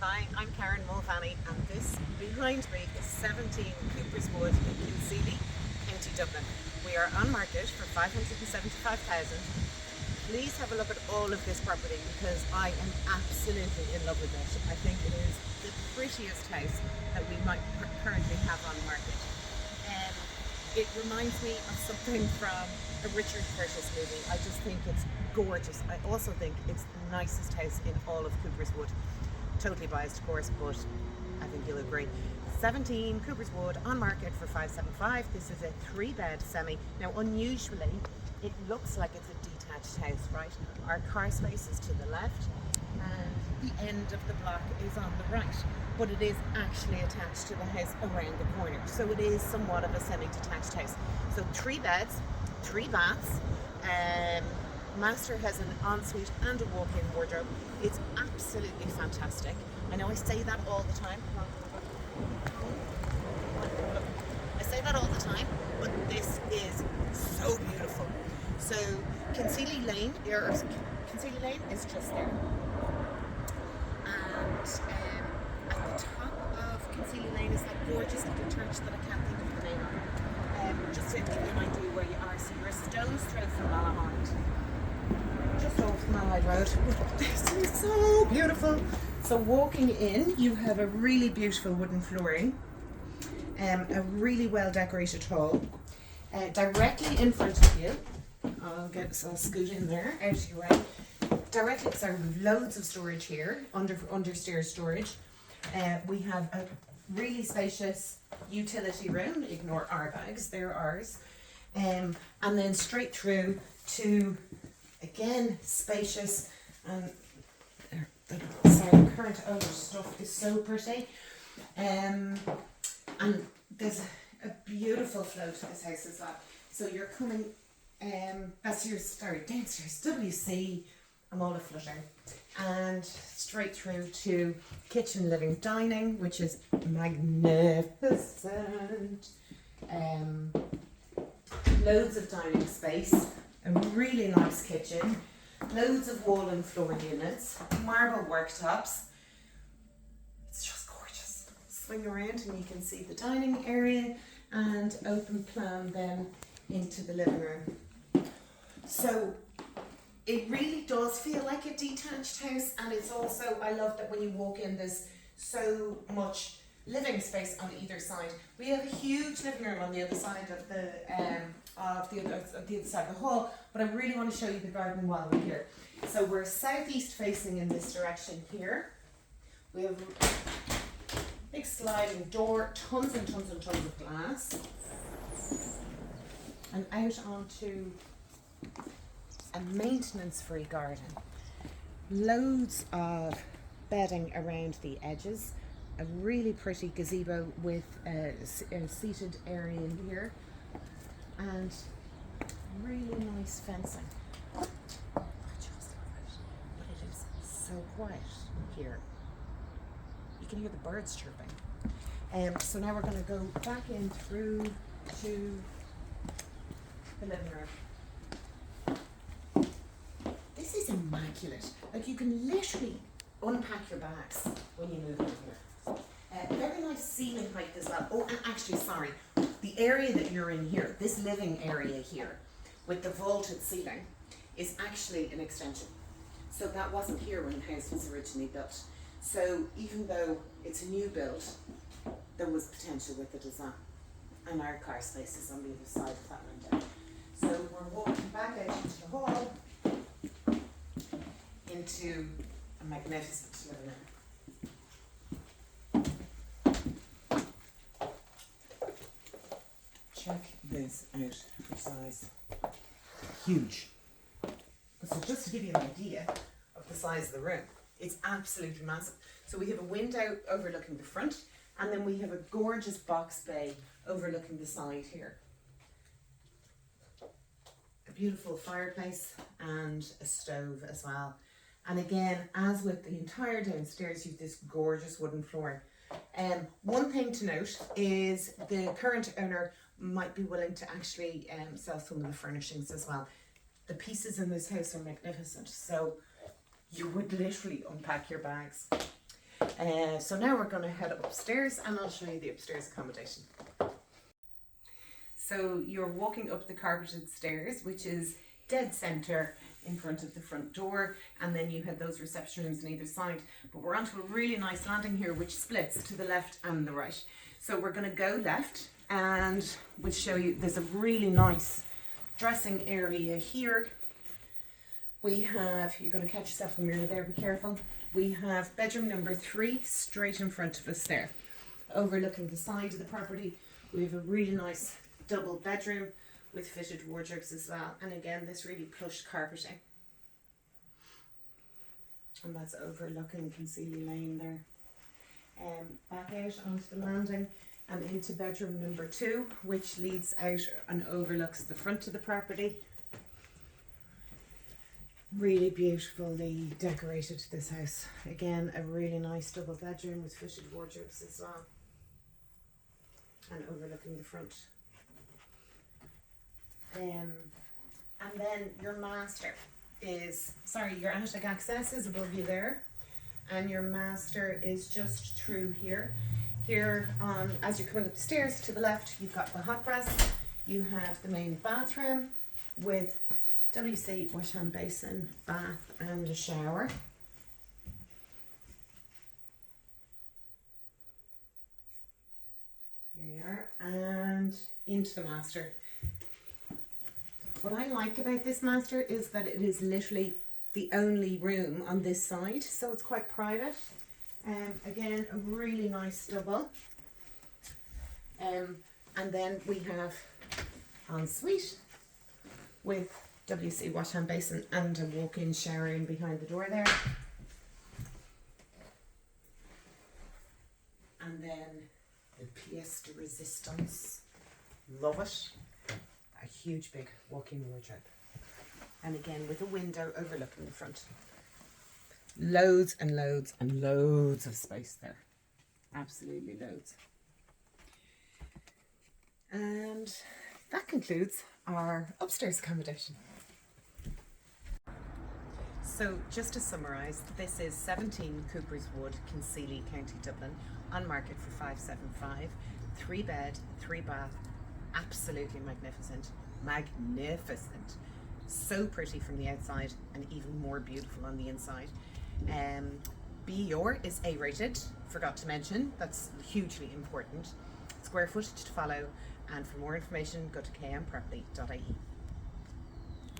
Hi, I'm Karen Mulvaney, and this behind me is 17 Cooper's Wood in Kinseely, County Dublin. We are on market for 575,000. Please have a look at all of this property because I am absolutely in love with it. I think it is the prettiest house that we might currently have on market. Um, it reminds me of something from a Richard Curtis movie. I just think it's gorgeous. I also think it's the nicest house in all of Cooper's Wood. Totally biased, of course, but I think you'll agree. 17 Cooper's Wood on market for 575. This is a 3-bed semi. Now, unusually, it looks like it's a detached house, right? Our car space is to the left, and the end of the block is on the right. But it is actually attached to the house around the corner, so it is somewhat of a semi-detached house. So 3 beds, 3 baths. Master has an ensuite and a walk-in wardrobe. It's absolutely fantastic. I know I say that all the time. I say that all the time, but this is so beautiful. So Kinseely Lane, Kinseely Lane is just there. And at the top of Kinseely Lane is that gorgeous little church that I can't think of the name of. Just to give you an idea where you are. So you're a stone's throw from Malahide. Just off Malahide Road. This is so beautiful. So walking in, you have a really beautiful wooden flooring, a really well decorated hall. Directly in front of you, I'll scoot in there, out to your right. Directly, so we've loads of storage here, understairs storage. We have a really spacious utility room. Ignore our bags, they're ours. And then straight through to, again, spacious, and the current owner stuff is so pretty. And there's a beautiful flow to this house as well. So you're coming, that's your downstairs, WC, I'm all aflutter, and straight through to kitchen, living, dining, which is magnificent. Loads of dining space, a really nice kitchen, loads of wall and floor units, marble worktops. It's just gorgeous. Swing around and you can see the dining area and open plan then into the living room. So it really does feel like a detached house, and it's also, I love that when you walk in, there's so much living space on either side. We have a huge living room on the other side of the other side of the hall, but I really want to show you the garden while we're here. So we're southeast facing in this direction here. We have a big sliding door, tons and tons and tons of glass, and out onto a maintenance-free garden. Loads of bedding around the edges. A really pretty gazebo with a seated area in here, and really nice fencing. I just love it, but it is so quiet here. You can hear the birds chirping. So now we're going to go back in through to the living room. This is immaculate. Like, you can literally unpack your bags when you move in here. Very nice ceiling height as well. Oh, and actually, sorry, the area that you're in here, this living area here, with the vaulted ceiling, is actually an extension. So that wasn't here when the house was originally built. So even though it's a new build, there was potential with it as well. And our car space is on the other side of that window. So we're walking back out into the hall, into a magnificent living room. Check this out for size. Huge. So just to give you an idea of the size of the room, it's absolutely massive. So we have a window overlooking the front, and then we have a gorgeous box bay overlooking the side here. A beautiful fireplace and a stove as well. And again, as with the entire downstairs, you've this gorgeous wooden flooring. One thing to note is the current owner might be willing to actually sell some of the furnishings as well. The pieces in this house are magnificent, so you would literally unpack your bags. So now we're going to head upstairs and I'll show you the upstairs accommodation. So you're walking up the carpeted stairs, which is dead centre in front of the front door, and then you have those reception rooms on either side. But we're onto a really nice landing here which splits to the left and the right. So we're going to go left and we'll show you, there's a really nice dressing area here. We have, you're going to catch yourself in the mirror there, be careful. We have bedroom number 3 straight in front of us there, overlooking the side of the property. We have a really nice double bedroom with fitted wardrobes as well, and again this really plush carpeting, and that's overlooking Concealy Lane there. Back out onto the landing and into bedroom number 2, which leads out and overlooks the front of the property. Really beautifully decorated, this house. Again, a really nice double bedroom with fitted wardrobes as well, and overlooking the front. And then your master is, sorry, your attic access is above you there, and your master is just through here. Here, as you're coming up the stairs to the left, you've got the hot press. You have the main bathroom with WC wash hand basin, bath and a shower. There you are, and into the master. What I like about this master is that it is literally the only room on this side, so it's quite private. Again, a really nice double. And then we have ensuite with WC wash hand basin and a walk-in shower in behind the door there. And then the pièce de résistance. Love it. A huge big walk-in wardrobe, and again with a window overlooking the front. Loads and loads and loads of space there, absolutely loads. And that concludes our upstairs accommodation. So just to summarise, this is 17 Cooper's Wood, Concealy, County Dublin, on market for 575, 3 bed, 3 bath. Absolutely magnificent, magnificent. So pretty from the outside and even more beautiful on the inside. BEOR is A rated, forgot to mention, that's hugely important. Square footage to follow, and for more information go to kmproperty.ie.